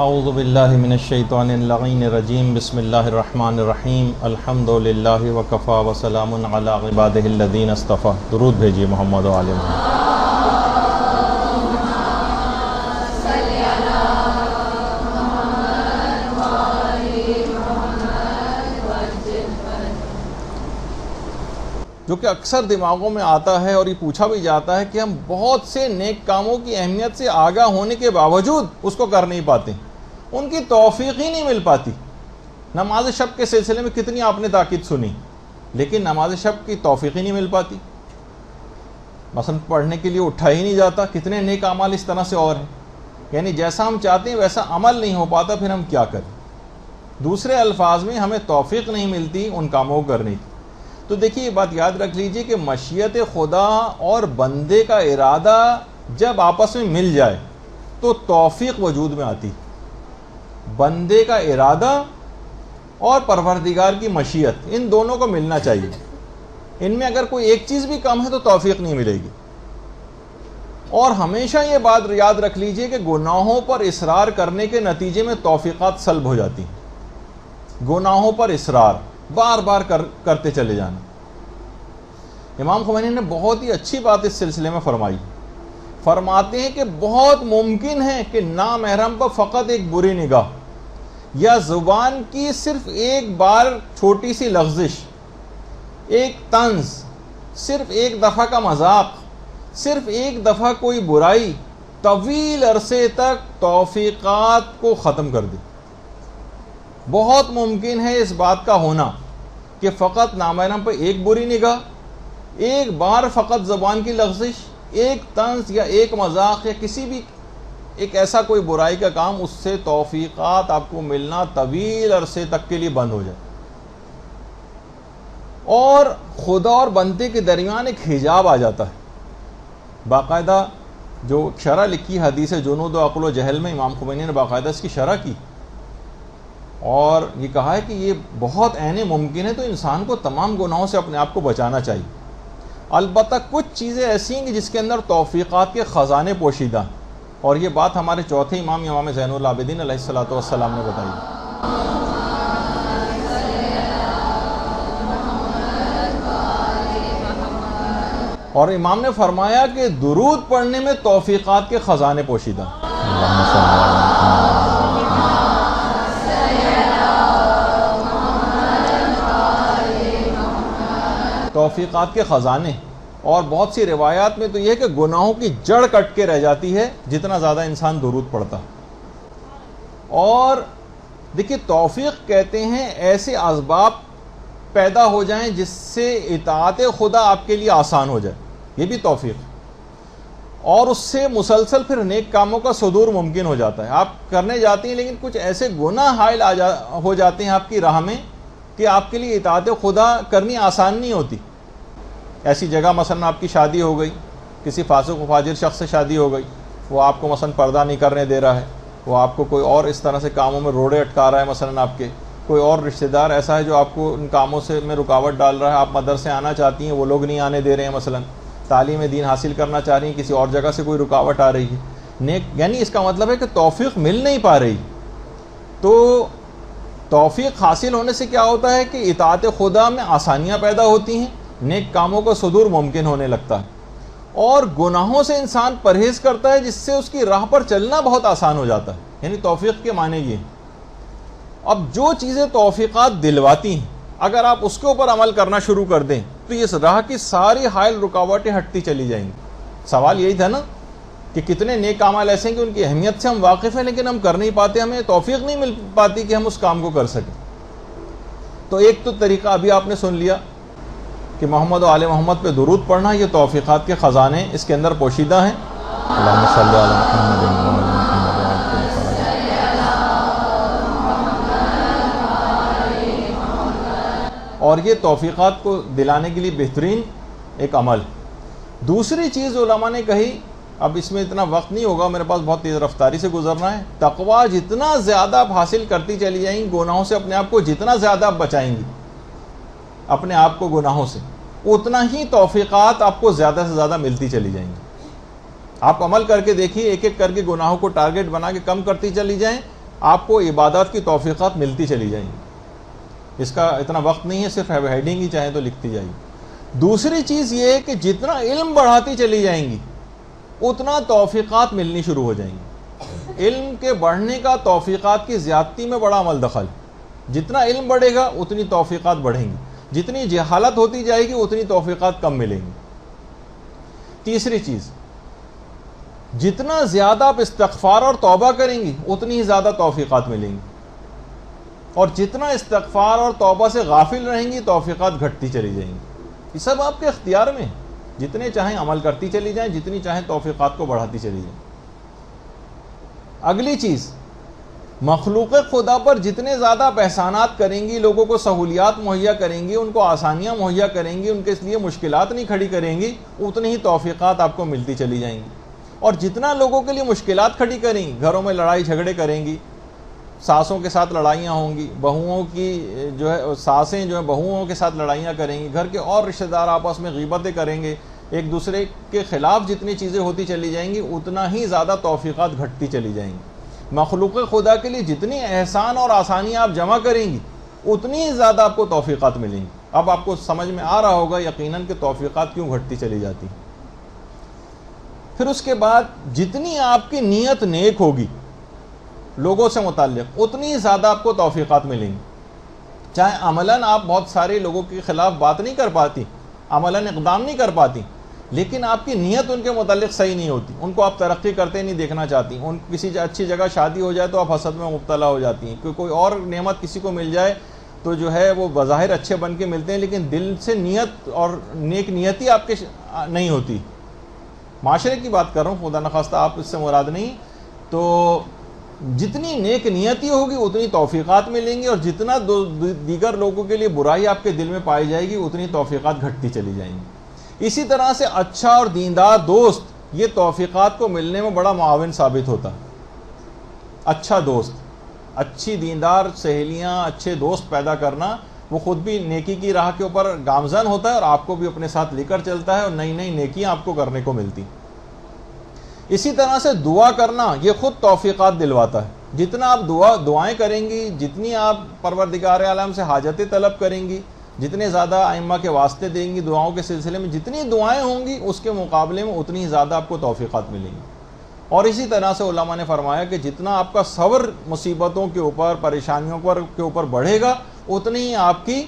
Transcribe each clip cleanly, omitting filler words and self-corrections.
اعوذ باللہ من الشیطان اللعین الرجیم بسم اللہ الرحمن الرحیم الحمد للہ وکفا وسلام علی عبادہ الذین اصطفیٰ. درود بھیجیے محمد و آل محمد. جو کہ اکثر دماغوں میں آتا ہے اور یہ پوچھا بھی جاتا ہے کہ ہم بہت سے نیک کاموں کی اہمیت سے آگاہ ہونے کے باوجود اس کو کر نہیں پاتے، ان کی توفیق ہی نہیں مل پاتی. نماز شب کے سلسلے میں کتنی آپ نے تاکید سنی، لیکن نماز شب کی توفیق ہی نہیں مل پاتی. مثلا پڑھنے کے لیے اٹھا ہی نہیں جاتا. کتنے نیک اعمال اس طرح سے اور ہیں، یعنی جیسا ہم چاہتے ہیں ویسا عمل نہیں ہو پاتا، پھر ہم کیا کریں. دوسرے الفاظ میں ہمیں توفیق نہیں ملتی ان کاموں کو کرنے کی. تو دیکھیے یہ بات یاد رکھ لیجئے کہ مشیت خدا اور بندے کا ارادہ جب آپس میں مل جائے تو توفیق وجود میں آتی. بندے کا ارادہ اور پروردگار کی مشیت، ان دونوں کو ملنا چاہیے. ان میں اگر کوئی ایک چیز بھی کم ہے تو توفیق نہیں ملے گی. اور ہمیشہ یہ بات یاد رکھ لیجئے کہ گناہوں پر اصرار کرنے کے نتیجے میں توفیقات سلب ہو جاتی ہیں. گناہوں پر اصرار، بار بار کرتے چلے جانا. امام خمینی نے بہت ہی اچھی بات اس سلسلے میں فرمائی. فرماتے ہیں کہ بہت ممکن ہے کہ نامحرم پر فقط ایک بری نگاہ یا زبان کی صرف ایک بار چھوٹی سی لغزش، ایک طنز، صرف ایک دفعہ کا مذاق، صرف ایک دفعہ کوئی برائی طویل عرصے تک توفیقات کو ختم کر دے. بہت ممکن ہے اس بات کا ہونا کہ فقط نامحرم پر ایک بری نگاہ، ایک بار فقط زبان کی لغزش، ایک طنز یا ایک مذاق یا کسی بھی ایک ایسا کوئی برائی کا کام، اس سے توفیقات آپ کو ملنا طویل عرصے تک کے لیے بند ہو جائے. اور خدا اور بندے کے درمیان ایک حجاب آ جاتا ہے. باقاعدہ جو شرح لکھی حدیث جنود و عقل و جہل میں امام خمینی نے باقاعدہ اس کی شرح کی اور یہ کہا ہے کہ یہ بہت عین ممکن ہے تو انسان کو تمام گناہوں سے اپنے آپ کو بچانا چاہیے. البتہ کچھ چیزیں ایسی ہیں کہ جس کے اندر توفیقات کے خزانے پوشیدہ ہیں، اور یہ بات ہمارے چوتھے امام زین العابدین علیہ الصلوۃ والسلام نے بتائی. اور امام نے فرمایا کہ درود پڑھنے میں توفیقات کے خزانے پوشیدہ ہیں. توفیقات کے خزانے. اور بہت سی روایات میں تو یہ ہے کہ گناہوں کی جڑ کٹ کے رہ جاتی ہے جتنا زیادہ انسان درود پڑھتا. اور دیکھیے توفیق کہتے ہیں ایسے اسباب پیدا ہو جائیں جس سے اطاعت خدا آپ کے لیے آسان ہو جائے، یہ بھی توفیق. اور اس سے مسلسل پھر نیک کاموں کا صدور ممکن ہو جاتا ہے. آپ کرنے جاتے ہیں لیکن کچھ ایسے گناہ حائل ہو جاتے ہیں آپ کی راہ میں کہ آپ کے لیے اطاعت خدا کرنی آسان نہیں ہوتی. ایسی جگہ مثلا آپ کی شادی ہو گئی، کسی فاسق و فاجر شخص سے شادی ہو گئی، وہ آپ کو مثلا پردہ نہیں کرنے دے رہا ہے، وہ آپ کو کوئی اور اس طرح سے کاموں میں روڑے اٹکا رہا ہے. مثلا آپ کے کوئی اور رشتہ دار ایسا ہے جو آپ کو ان کاموں سے میں رکاوٹ ڈال رہا ہے. آپ مدرسے آنا چاہتی ہیں، وہ لوگ نہیں آنے دے رہے ہیں. مثلا تعلیم دین حاصل کرنا چاہ رہی ہیں، کسی اور جگہ سے کوئی رکاوٹ آ رہی ہے. یعنی اس کا مطلب ہے کہ توفیق مل نہیں پا رہی. تو توفیق حاصل ہونے سے کیا ہوتا ہے کہ اطاعت خدا میں آسانیاں پیدا ہوتی ہیں، نیک کاموں کا صدور ممکن ہونے لگتا ہے، اور گناہوں سے انسان پرہیز کرتا ہے جس سے اس کی راہ پر چلنا بہت آسان ہو جاتا ہے. یعنی توفیق کے معنی یہ ہیں. اب جو چیزیں توفیقات دلواتی ہیں اگر آپ اس کے اوپر عمل کرنا شروع کر دیں تو یہ راہ کی ساری حائل رکاوٹیں ہٹتی چلی جائیں گی. سوال یہی تھا نا کہ کتنے نیک اعمال ایسے ہیں کہ ان کی اہمیت سے ہم واقف ہیں لیکن ہم کر نہیں پاتے، ہمیں توفیق نہیں مل پاتی کہ ہم اس کام کو کر سکیں. تو ایک تو طریقہ ابھی آپ نے سن لیا کہ محمد و آل محمد پہ درود پڑھنا، یہ توفیقات کے خزانے اس کے اندر پوشیدہ ہیں. اللہم صلی علی محمد و آل محمد. اور یہ توفیقات کو دلانے کے لیے بہترین ایک عمل. دوسری چیز علماء نے کہی، اب اس میں اتنا وقت نہیں ہوگا میرے پاس، بہت تیز رفتاری سے گزرنا ہے. تقویٰ جتنا زیادہ آپ حاصل کرتی چلی جائیں گی، گناہوں سے اپنے آپ کو جتنا زیادہ آپ بچائیں گی اپنے آپ کو گناہوں سے، اتنا ہی توفیقات آپ کو زیادہ سے زیادہ ملتی چلی جائیں گی. آپ عمل کر کے دیکھیے، ایک ایک کر کے گناہوں کو ٹارگٹ بنا کے کم کرتی چلی جائیں آپ کو عبادات کی توفیقات ملتی چلی جائیں گی. اس کا اتنا وقت نہیں ہے، صرف ہیڈنگ ہی چاہیں تو لکھتی جائیے. دوسری چیز یہ ہے کہ جتنا علم بڑھاتی چلی جائیں گی اتنا توفیقات ملنی شروع ہو جائیں گی. علم کے بڑھنے کا توفیقات کی زیادتی میں بڑا عمل دخل. جتنا علم بڑھے گا اتنی توفیقات بڑھیں گی، جتنی جہالت ہوتی جائے گی اتنی توفیقات کم ملیں گی. تیسری چیز، جتنا زیادہ آپ استغفار اور توبہ کریں گی اتنی ہی زیادہ توفیقات ملیں گی، اور جتنا استغفار اور توبہ سے غافل رہیں گی توفیقات گھٹتی چلی جائیں گی. یہ سب آپ کے اختیار میں ہے، جتنے چاہیں عمل کرتی چلی جائیں، جتنی چاہیں توفیقات کو بڑھاتی چلی جائیں. اگلی چیز، مخلوق خدا پر جتنے زیادہ آپ احسانات کریں گی، لوگوں کو سہولیات مہیا کریں گی، ان کو آسانیاں مہیا کریں گی، ان کے لیے مشکلات نہیں کھڑی کریں گی، اتنی ہی توفیقات آپ کو ملتی چلی جائیں گی. اور جتنا لوگوں کے لیے مشکلات کھڑی کریں گی، گھروں میں لڑائی جھگڑے کریں گی، ساسوں کے ساتھ لڑائیاں ہوں گی، بہوؤں کی جو ہے ساسیں جو ہیں بہوؤں کے ساتھ لڑائیاں کریں گی، گھر کے اور رشتہ دار آپس میں غیبتیں کریں گے، ایک دوسرے کے خلاف جتنی چیزیں ہوتی چلی جائیں گی اتنا ہی زیادہ توفیقات گھٹتی چلی جائیں گی. مخلوق خدا کے لیے جتنی احسان اور آسانی آپ جمع کریں گی اتنی ہی زیادہ آپ کو توفیقات ملیں گی. اب آپ کو سمجھ میں آ رہا ہوگا یقیناً کہ توفیقات کیوں گھٹتی چلی جاتی. پھر اس کے بعد جتنی آپ کی نیت نیک ہوگی لوگوں سے متعلق اتنی زیادہ آپ کو توفیقات ملیں گی. چاہے عملاً آپ بہت سارے لوگوں کے خلاف بات نہیں کر پاتی، عملاً اقدام نہیں کر پاتی، لیکن آپ کی نیت ان کے متعلق صحیح نہیں ہوتی، ان کو آپ ترقی کرتے نہیں دیکھنا چاہتی. ان کسی اچھی جگہ شادی ہو جائے تو آپ حسد میں مبتلا ہو جاتی ہیں، کوئی اور نعمت کسی کو مل جائے تو جو ہے وہ بظاہر اچھے بن کے ملتے ہیں لیکن دل سے نیت اور نیک نیتی آپ کے نہیں ہوتی. معاشرے کی بات کر رہا ہوں، خدا نخواستہ آپ اس سے مراد نہیں. تو جتنی نیک نیتی ہوگی اتنی توفیقات ملیں گی، اور جتنا دیگر لوگوں کے لیے برائی آپ کے دل میں پائی جائے گی اتنی توفیقات گھٹتی چلی جائیں گی. اسی طرح سے اچھا اور دیندار دوست یہ توفیقات کو ملنے میں بڑا معاون ثابت ہوتا. اچھا دوست، اچھی دیندار سہیلیاں، اچھے دوست پیدا کرنا، وہ خود بھی نیکی کی راہ کے اوپر گامزن ہوتا ہے اور آپ کو بھی اپنے ساتھ لے کر چلتا ہے اور نئی نئی نیکیاں آپ کو کرنے کو ملتی. اسی طرح سے دعا کرنا یہ خود توفیقات دلواتا ہے. جتنا آپ دعائیں کریں گی، جتنی آپ پروردگار عالم سے حاجتیں طلب کریں گی، جتنے زیادہ ائمہ کے واسطے دیں گی دعاؤں کے سلسلے میں، جتنی دعائیں ہوں گی اس کے مقابلے میں اتنی زیادہ آپ کو توفیقات ملیں گی. اور اسی طرح سے علماء نے فرمایا کہ جتنا آپ کا صبر مصیبتوں کے اوپر، پریشانیوں کے اوپر بڑھے گا اتنی ہی آپ کی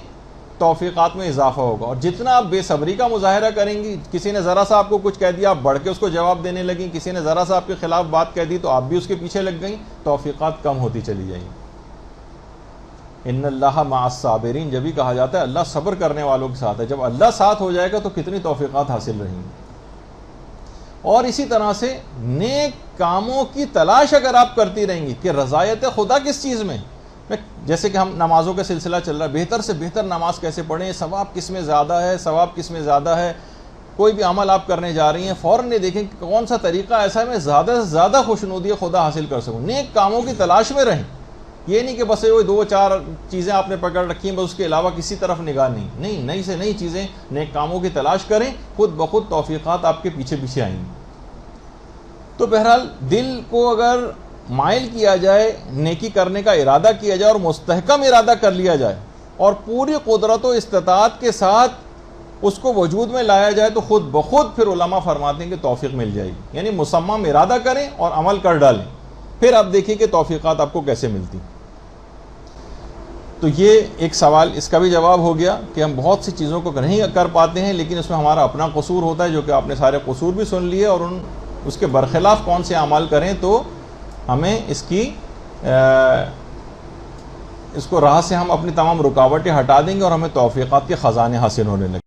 توفیقات میں اضافہ ہوگا. اور جتنا آپ بے صبری کا مظاہرہ کریں گی، کسی نے ذرا سا آپ کو کچھ کہہ دیا آپ بڑھ کے اس کو جواب دینے لگیں، کسی نے ذرا سا آپ کے خلاف بات کہہ دی تو آپ بھی اس کے پیچھے لگ گئیں، توفیقات کم ہوتی چلی جائیں گی. ان اللہ مع الصابرین جب بھی کہا جاتا ہے اللہ صبر کرنے والوں کے ساتھ ہے. جب اللہ ساتھ ہو جائے گا تو کتنی توفیقات حاصل رہیں گی. اور اسی طرح سے نیک کاموں کی تلاش اگر آپ کرتی رہیں گی کہ رضایت خدا کس چیز میں، جیسے کہ ہم نمازوں کا سلسلہ چل رہا ہے، بہتر سے بہتر نماز کیسے پڑھیں، ثواب کس میں زیادہ ہے، ثواب کس میں زیادہ ہے. کوئی بھی عمل آپ کرنے جا رہی ہیں فوراً یہ دیکھیں کہ کون سا طریقہ ایسا ہے میں زیادہ سے زیادہ خوشنودی خدا حاصل کر سکوں. نیک کاموں کی تلاش میں رہیں. یہ نہیں کہ بس وہ 2-4 چیزیں آپ نے پکڑ رکھی ہیں بس اس کے علاوہ کسی طرف نگاہ نہیں، نئی سے نئی چیزیں نیک کاموں کی تلاش کریں، خود بخود توفیقات آپ کے پیچھے پیچھے آئیں گی. تو بہرحال دل کو اگر مائل کیا جائے، نیکی کرنے کا ارادہ کیا جائے اور مستحکم ارادہ کر لیا جائے اور پوری قدرت و استطاعت کے ساتھ اس کو وجود میں لایا جائے تو خود بخود پھر علماء فرماتے ہیں کہ توفیق مل جائے گی. یعنی مصمم ارادہ کریں اور عمل کر ڈالیں، پھر آپ دیکھیں کہ توفیقات آپ کو کیسے ملتی. تو یہ ایک سوال اس کا بھی جواب ہو گیا کہ ہم بہت سی چیزوں کو نہیں کر پاتے ہیں لیکن اس میں ہمارا اپنا قصور ہوتا ہے، جو کہ آپ نے سارے قصور بھی سن لیے، اور اس کے برخلاف کون سے اعمال کریں تو ہمیں اس کو راہ سے ہم اپنی تمام رکاوٹیں ہٹا دیں گے اور ہمیں توفیقات کے خزانے حاصل ہونے لگیں.